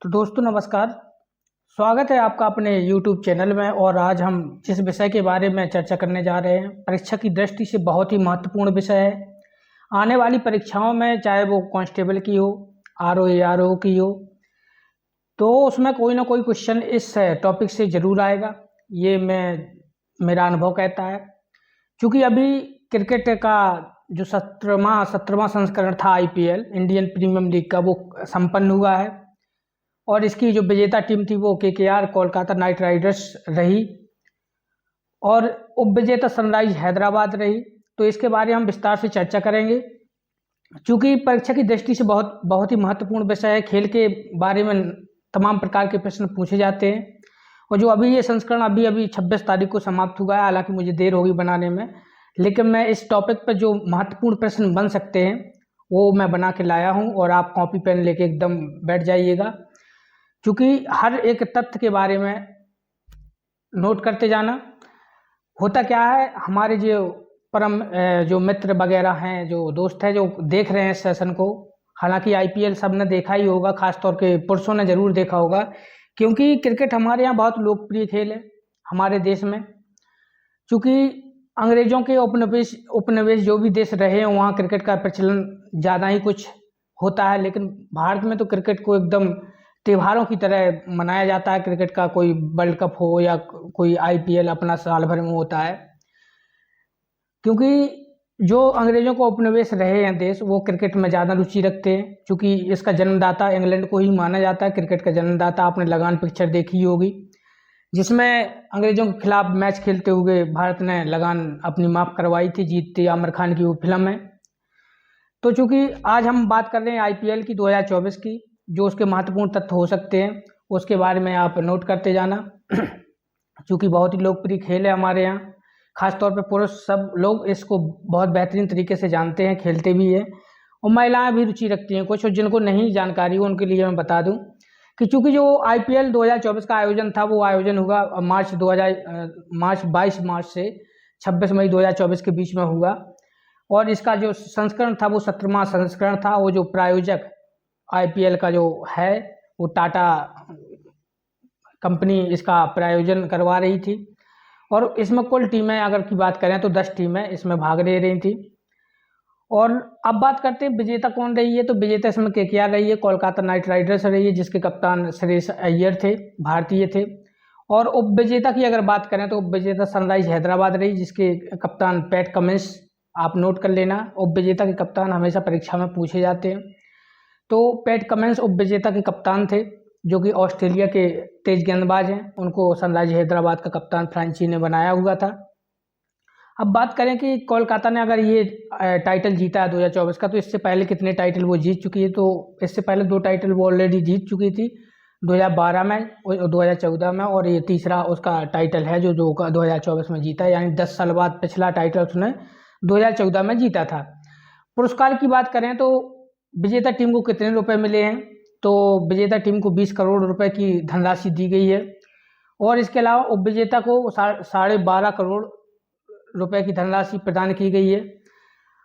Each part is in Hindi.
तो दोस्तों नमस्कार। स्वागत है आपका अपने YouTube चैनल में। और आज हम जिस विषय के बारे में चर्चा करने जा रहे हैं, परीक्षा की दृष्टि से बहुत ही महत्वपूर्ण विषय है। आने वाली परीक्षाओं में चाहे वो कांस्टेबल की हो, आरओ आरओ की हो, तो उसमें कोई ना कोई क्वेश्चन इस टॉपिक से ज़रूर आएगा। ये मेरा अनुभव कहता है। क्योंकि अभी क्रिकेट का जो 17वां संस्करण था आईपीएल इंडियन प्रीमियम लीग का, वो संपन्न हुआ है। और इसकी जो विजेता टीम थी वो केकेआर कोलकाता नाइट राइडर्स रही और उप विजेता सनराइज हैदराबाद रही। तो इसके बारे में हम विस्तार से चर्चा करेंगे। क्योंकि परीक्षा की दृष्टि से बहुत बहुत ही महत्वपूर्ण विषय है। खेल के बारे में तमाम प्रकार के प्रश्न पूछे जाते हैं। और जो अभी ये संस्करण अभी 26 तारीख को समाप्त हुआ है, हालांकि मुझे देर होगी बनाने में, लेकिन मैं इस टॉपिक पर जो महत्वपूर्ण प्रश्न बन सकते हैं वो मैं बना के लाया हूँ। और आप कॉपी पेन लेके एकदम बैठ जाइएगा, क्योंकि हर एक तथ्य के बारे में नोट करते जाना। होता क्या है, हमारे जो जो मित्र वगैरह हैं, जो दोस्त हैं, जो देख रहे हैं इस सेशन को, हालांकि आईपीएल सब ने देखा ही होगा, खासतौर के पुरुषों ने जरूर देखा होगा, क्योंकि क्रिकेट हमारे यहाँ बहुत लोकप्रिय खेल है हमारे देश में। क्योंकि अंग्रेजों के उपनिवेश जो भी देश रहे हैं, वहाँ क्रिकेट का प्रचलन ज़्यादा ही कुछ होता है। लेकिन भारत में तो क्रिकेट को एकदम त्योहारों की तरह मनाया जाता है। क्रिकेट का कोई वर्ल्ड कप हो या कोई आईपीएल अपना साल भर में होता है। क्योंकि जो अंग्रेजों को उपनिवेश रहे हैं देश, वो क्रिकेट में ज़्यादा रुचि रखते हैं। क्योंकि इसका जन्मदाता इंग्लैंड को ही माना जाता है। क्रिकेट का जन्मदाता आपने लगान पिक्चर देखी होगी, जिसमें अंग्रेजों के खिलाफ मैच खेलते हुए भारत ने लगान अपनी माफ़ करवाई थी, जीतती आमिर खान की वो फिल्म है। तो चूँकि आज हम बात कर रहे हैं आईपीएल की 2024 की, जो उसके महत्वपूर्ण तथ्य हो सकते हैं उसके बारे में आप नोट करते जाना। क्योंकि बहुत ही लोकप्रिय खेल है हमारे यहाँ, खासतौर पे पुरुष सब लोग इसको बहुत बेहतरीन तरीके से जानते हैं, खेलते भी हैं। और महिलाएं भी रुचि रखती हैं कुछ, और जिनको नहीं जानकारी हो उनके लिए मैं बता दूं कि चूँकि जो आईपीएल 2024 का आयोजन था, वो आयोजन हुआ मार्च 22 मार्च से 26 मई 2024 के बीच में हुआ। और इसका जो संस्करण था वो 17वां संस्करण था। वो जो प्रायोजक आईपीएल का जो है, वो टाटा कंपनी इसका प्रायोजन करवा रही थी। और इसमें कुल टीमें अगर की बात करें तो 10 टीमें इसमें भाग ले रही थी। और अब बात करते हैं विजेता कौन रही है। तो विजेता इसमें केकेआर रही है, कोलकाता नाइट राइडर्स रही है, जिसके कप्तान श्रेयस अय्यर थे, भारतीय थे। और उप विजेता की अगर बात करें तो उप विजेता सनराइज हैदराबाद रही, जिसके कप्तान पैट कमिंस, आप नोट कर लेना। उप विजेता के कप्तान हमेशा परीक्षा में पूछे जाते हैं। तो पैट कमिंस उप विजेता के कप्तान थे, जो कि ऑस्ट्रेलिया के तेज गेंदबाज हैं। उनको सनराइज हैदराबाद का कप्तान फ्रांची ने बनाया हुआ था। अब बात करें कि कोलकाता ने अगर ये टाइटल जीता है 2024 का, तो इससे पहले कितने टाइटल वो जीत चुकी है। तो इससे पहले 2 टाइटल वो ऑलरेडी जीत चुकी थी, 2012 में और 2014 में। और ये तीसरा उसका टाइटल है जो 2024 में जीता है, यानी 10 साल बाद पिछला टाइटल उसने 2014 में जीता था। पुरस्कार की बात करें तो विजेता टीम को कितने रुपए मिले हैं, तो विजेता टीम को 20 करोड़ रुपए की धनराशि दी गई है। और इसके अलावा उप विजेता को 12.5 करोड़ रुपए की धनराशि प्रदान की गई है।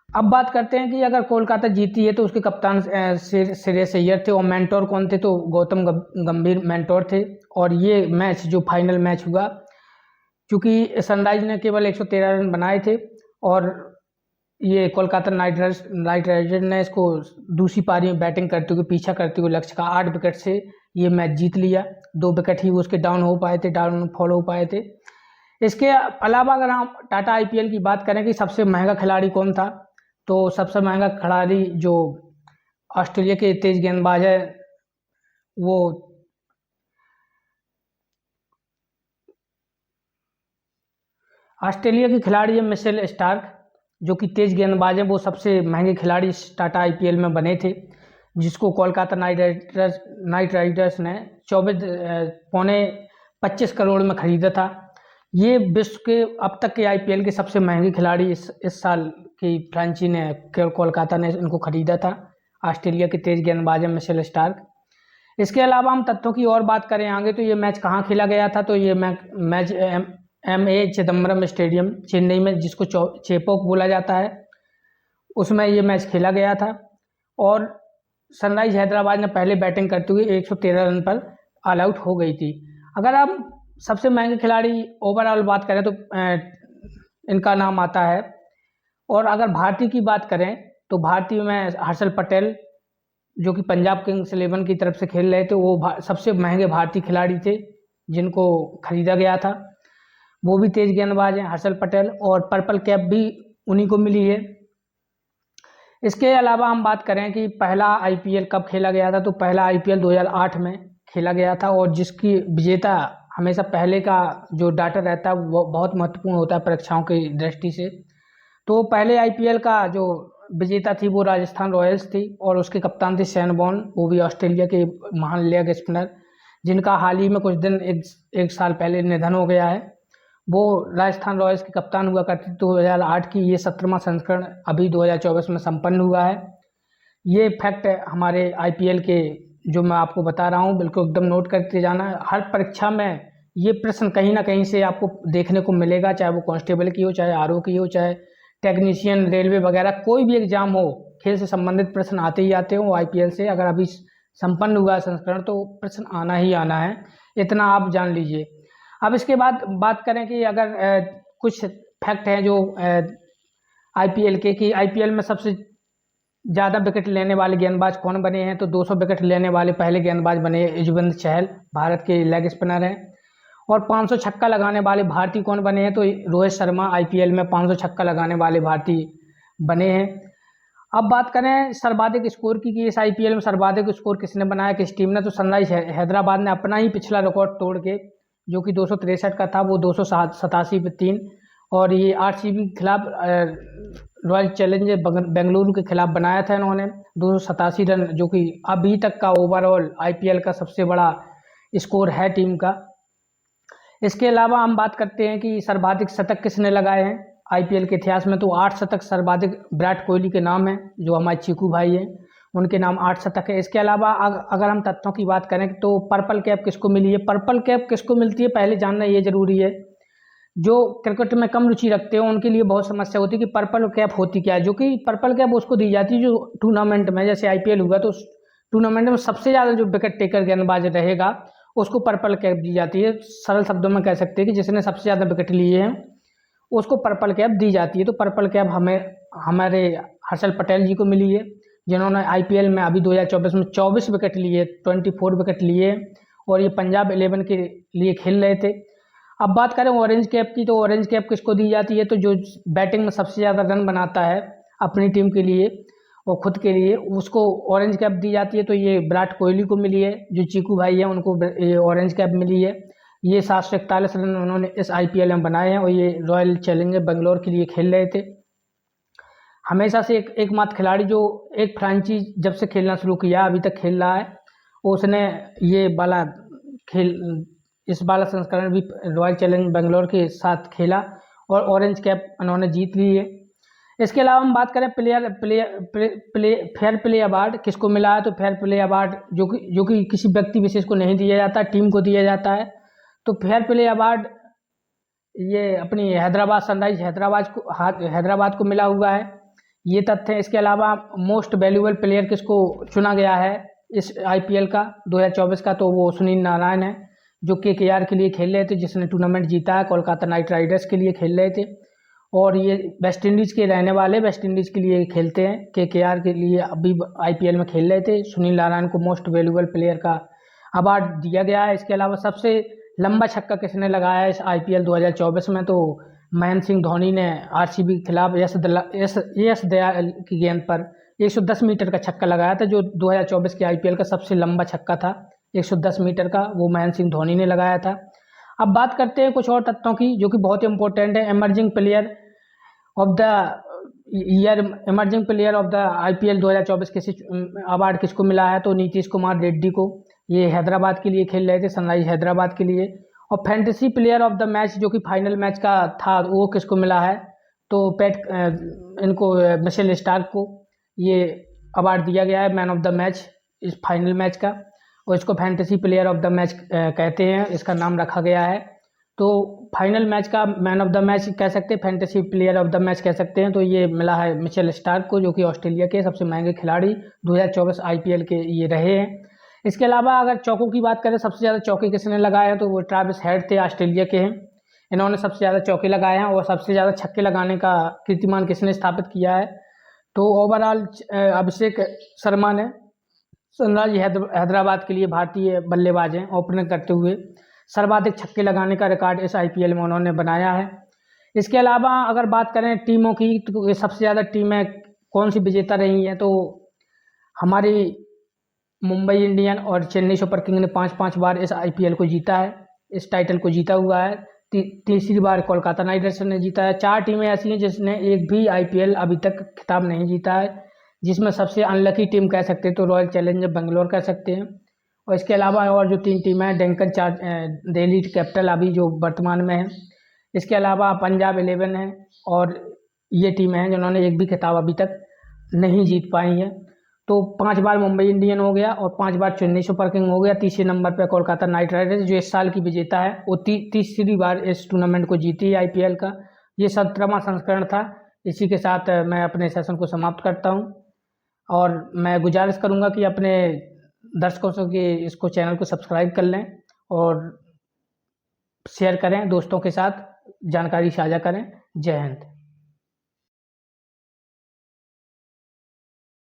अब बात करते हैं कि अगर कोलकाता जीती है तो उसके कप्तान श्रेयस अय्यर थे, और मेंटोर कौन थे, तो गौतम गंभीर मेंटोर थे। और ये मैच जो फाइनल मैच हुआ, क्योंकि सनराइज ने केवल 113 रन बनाए थे, और ये कोलकाता नाइट राइडर्स ने इसको दूसरी पारी में बैटिंग करते हुए, पीछा करते हुए लक्ष्य का 8 विकेट से ये मैच जीत लिया। 2 विकेट ही उसके डाउनफॉल हो पाए थे। इसके अलावा अगर हम टाटा आईपीएल की बात करें कि सबसे महंगा खिलाड़ी कौन था, तो सबसे महंगा खिलाड़ी जो ऑस्ट्रेलिया के तेज गेंदबाज है, वो ऑस्ट्रेलिया की खिलाड़ी है मिशेल स्टार्क, जो कि तेज गेंदबाज है। वो सबसे महंगे खिलाड़ी टाटा आईपीएल में बने थे, जिसको कोलकाता नाइट राइडर्स ने 25 करोड़ में खरीदा था। ये विश्व के अब तक के आईपीएल के सबसे महंगे खिलाड़ी इस साल की फ्रांची ने, कोलकाता ने इनको खरीदा था। ऑस्ट्रेलिया के तेज गेंदबाज है मिशेल स्टार्क। इसके अलावा हम तथ्यों की और बात करें आगे, तो ये मैच कहाँ खेला गया था, तो ये match MA Chidambaram stadium Chennai में, जिसको चेपॉक बोला जाता है, उसमें ये मैच खेला गया था। और सनराइज हैदराबाद ने पहले बैटिंग करते हुए 113 रन पर ऑल आउट हो गई थी। अगर हम सबसे महंगे खिलाड़ी ओवरऑल बात करें तो इनका नाम आता है। और अगर भारतीय की बात करें तो भारतीय में हर्षल पटेल जो कि पंजाब किंग्स 11 की तरफ से खेल रहे थे, वो सबसे महंगे भारतीय खिलाड़ी थे जिनको खरीदा गया था। वो भी तेज गेंदबाज हैं हर्षल पटेल, और पर्पल कैप भी उन्हीं को मिली है। इसके अलावा हम बात करें कि पहला आईपीएल कब खेला गया था, तो पहला आईपीएल 2008 में खेला गया था, और जिसकी विजेता हमेशा पहले का जो डाटा रहता है वो बहुत महत्वपूर्ण होता है परीक्षाओं की दृष्टि से। तो पहले आईपीएल का जो विजेता थी वो राजस्थान रॉयल्स थी, और उसके कप्तान थे शेन वॉर्न, वो भी ऑस्ट्रेलिया के महान लेग स्पिनर जिनका हाल ही में कुछ दिन एक साल पहले निधन हो गया है। वो राजस्थान रॉयल्स के कप्तान हुआ करते 2008 की। ये 17वां संस्करण अभी 2024 में संपन्न हुआ है। ये फैक्ट हमारे आईपीएल के जो मैं आपको बता रहा हूँ, बिल्कुल एकदम नोट करते जाना है। हर परीक्षा में ये प्रश्न कहीं ना कहीं से आपको देखने को मिलेगा, चाहे वो कांस्टेबल की हो, चाहे आरओ की हो, चाहे टेक्नीशियन, रेलवे वगैरह कोई भी एग्जाम हो, खेल से संबंधित प्रश्न आते ही आते हो आईपीएल से। अगर अभी संपन्न हुआ है संस्करण तो प्रश्न आना ही आना है, इतना आप जान लीजिए। अब इसके बाद बात करें कि अगर कुछ फैक्ट हैं जो आईपीएल के, कि आईपीएल में सबसे ज़्यादा विकेट लेने वाले गेंदबाज कौन बने हैं, तो 200 विकेट लेने वाले पहले गेंदबाज बने युजवेंद्र चहल, भारत के लेग स्पिनर हैं। और 500 छक्का लगाने वाले भारतीय कौन बने हैं, तो रोहित शर्मा आईपीएल में 500 छक्का लगाने वाले भारतीय बने हैं। अब बात करें सर्वाधिक स्कोर की, कि इस आईपीएल में सर्वाधिक स्कोर किसने बनाया, किस टीम ने, तो सनराइज हैदराबाद ने अपना ही पिछला रिकॉर्ड तोड़ के, जो कि 263 का था, वो 287 पे 3, और ये आरसीबी के खिलाफ रॉयल चैलेंजर बेंगलुरु के खिलाफ बनाया था इन्होंने 287 रन, जो कि अभी तक का ओवरऑल आईपीएल का सबसे बड़ा स्कोर है टीम का। इसके अलावा हम बात करते हैं कि सर्वाधिक शतक किसने लगाए हैं आईपीएल के इतिहास में, तो 8 शतक सर्वाधिक विराट कोहली के नाम है, जो हमारे चीकू भाई हैं उनके नाम 8 शतक है। इसके अलावा अगर हम तथ्यों की बात करें तो पर्पल कैप किसको मिली है, पर्पल कैप किसको मिलती है पहले जानना ये जरूरी है। जो क्रिकेट में कम रुचि रखते हो उनके लिए बहुत समस्या होती है कि पर्पल कैप होती क्या है। जो कि पर्पल कैप उसको दी जाती है जो टूर्नामेंट में, जैसे आईपीएल हुआ तो टूर्नामेंट में सबसे ज़्यादा जो विकेट टेकर गेंदबाज रहेगा उसको पर्पल कैप दी जाती है। सरल शब्दों में कह सकते हैं कि जिसने सबसे ज़्यादा विकेट लिए हैं उसको पर्पल कैप दी जाती है। तो पर्पल कैप हमारे हर्षल पटेल जी को मिली है, जिन्होंने आईपीएल में अभी 2024 में 24 विकेट लिए, 24 विकेट लिए, और ये पंजाब 11 के लिए खेल रहे थे। अब बात करें ऑरेंज कैप की, तो ऑरेंज कैप किसको दी जाती है, तो जो बैटिंग में सबसे ज़्यादा रन बनाता है अपनी टीम के लिए और खुद के लिए, उसको ऑरेंज कैप दी जाती है। तो ये विराट कोहली को मिली है, जो चीकू भाई है उनको ये ऑरेंज कैप मिली है। ये 741 रन उन्होंने इस आईपीएल में बनाए हैं, और ये रॉयल चैलेंजर बेंगलोर के लिए खेल रहे थे। हमेशा से एकमात्र खिलाड़ी जो एक फ्रेंचाइजी जब से खेलना शुरू किया अभी तक खेल रहा है, उसने ये वाला इस वाला संस्करण भी रॉयल चैलेंजर बेंगलोर के साथ खेला और ऑरेंज कैप उन्होंने जीत ली है। इसके अलावा हम बात करें फेयर प्ले अवार्ड किसको मिला है, तो फेयर प्ले अवार्ड जो कि किसी व्यक्ति विशेष को नहीं दिया जाता, टीम को दिया जाता है। तो फेयर प्ले अवार्ड ये अपनी सनराइज हैदराबाद को मिला हुआ है, ये तथ्य है। इसके अलावा मोस्ट वैल्यूएबल प्लेयर किसको चुना गया है इस आईपीएल का 2024 का, तो वो सुनील नारायण है, जो केकेआर के लिए खेल रहे थे, जिसने टूर्नामेंट जीता है, कोलकाता नाइट राइडर्स के लिए खेल रहे थे। और ये वेस्ट इंडीज़ के रहने वाले, वेस्ट इंडीज़ के लिए खेलते हैं, केकेआर के लिए अभी आईपीएल में खेल रहे थे। सुनील नारायण को मोस्ट वैल्यूएबल प्लेयर का अवार्ड दिया गया है। इसके अलावा सबसे लंबा छक्का किसने लगाया है इस आईपीएल 2024 में, तो महेंद्र सिंह धोनी ने आरसीबी के खिलाफ यश दयाल की गेंद पर 110 मीटर का छक्का लगाया था, जो 2024 के आईपीएल का सबसे लंबा छक्का था 110 मीटर का, वो महेंद्र सिंह धोनी ने लगाया था। अब बात करते हैं कुछ और तथ्यों की जो कि बहुत इंपॉर्टेंट है। Emerging player of the IPL 2024 किसी अवार्ड किसको मिला है, तो नीतीश कुमार रेड्डी को, ये हैदराबाद के लिए खेल रहे थे, सनराइज हैदराबाद के लिए। और fantasy player of the match जो कि फाइनल मैच का था वो किसको मिला है, तो मिशेल स्टार्क को ये अवार्ड दिया गया है, मैन ऑफ द मैच इस फाइनल मैच का, और इसको fantasy player of the match कहते हैं, इसका नाम रखा गया है। तो फाइनल मैच का मैन ऑफ द मैच कह सकते हैं, fantasy player of the match कह सकते हैं, तो ये मिला है मिचेल स्टार्क को, जो कि ऑस्ट्रेलिया के सबसे महंगे खिलाड़ी 2024 आईपीएल के ये रहे हैं। इसके अलावा अगर चौकों की बात करें, सबसे ज़्यादा चौके किसने लगाए हैं, तो वो ट्रेविस हेड थे, ऑस्ट्रेलिया के हैं। इन्होंने सबसे ज़्यादा चौके लगाए हैं। और सबसे ज़्यादा छक्के लगाने का कीर्तिमान किसने स्थापित किया है, तो ओवरऑल अभिषेक शर्मा ने। सनराइज हैदराबाद के लिए भारतीय बल्लेबाज हैं, ओपनिंग करते हुए सर्वाधिक छक्के लगाने का रिकॉर्ड इस आईपीएल में उन्होंने बनाया है। इसके अलावा अगर बात करें टीमों की, तो ये सबसे ज़्यादा टीमें कौन सी विजेता रही हैं, तो हमारी मुंबई इंडियन और चेन्नई सुपर किंग ने 5-5 बार इस आईपीएल को जीता है, इस टाइटल को जीता हुआ है। तीसरी बार कोलकाता नाइट राइडर्स ने जीता है। 4 टीमें ऐसी हैं जिसने एक भी आईपीएल अभी तक खिताब नहीं जीता है, जिसमें सबसे अनलकी टीम कह सकते हैं तो रॉयल चैलेंजर बेंगलोर कह सकते हैं। और इसके अलावा और जो 3 टीमें हैं, डेक्कन दिल्ली कैपिटल अभी जो वर्तमान में है, इसके अलावा पंजाब 11 है, और ये टीमें हैं जिन्होंने एक भी खिताब अभी तक नहीं जीत पाई हैं। तो 5 बार मुंबई इंडियन हो गया और 5 बार चेन्नई सुपर किंग हो गया। तीसरे नंबर पर कोलकाता नाइट राइडर्स, जो इस साल की विजेता है, वो तीसरी बार इस टूर्नामेंट को जीती है आईपीएल का। ये 17वां संस्करण था। इसी के साथ मैं अपने सेशन को समाप्त करता हूँ, और मैं गुजारिश करूँगा कि अपने दर्शकों से कि इसको चैनल को सब्सक्राइब कर लें और शेयर करें, दोस्तों के साथ जानकारी साझा करें। जय हिंद।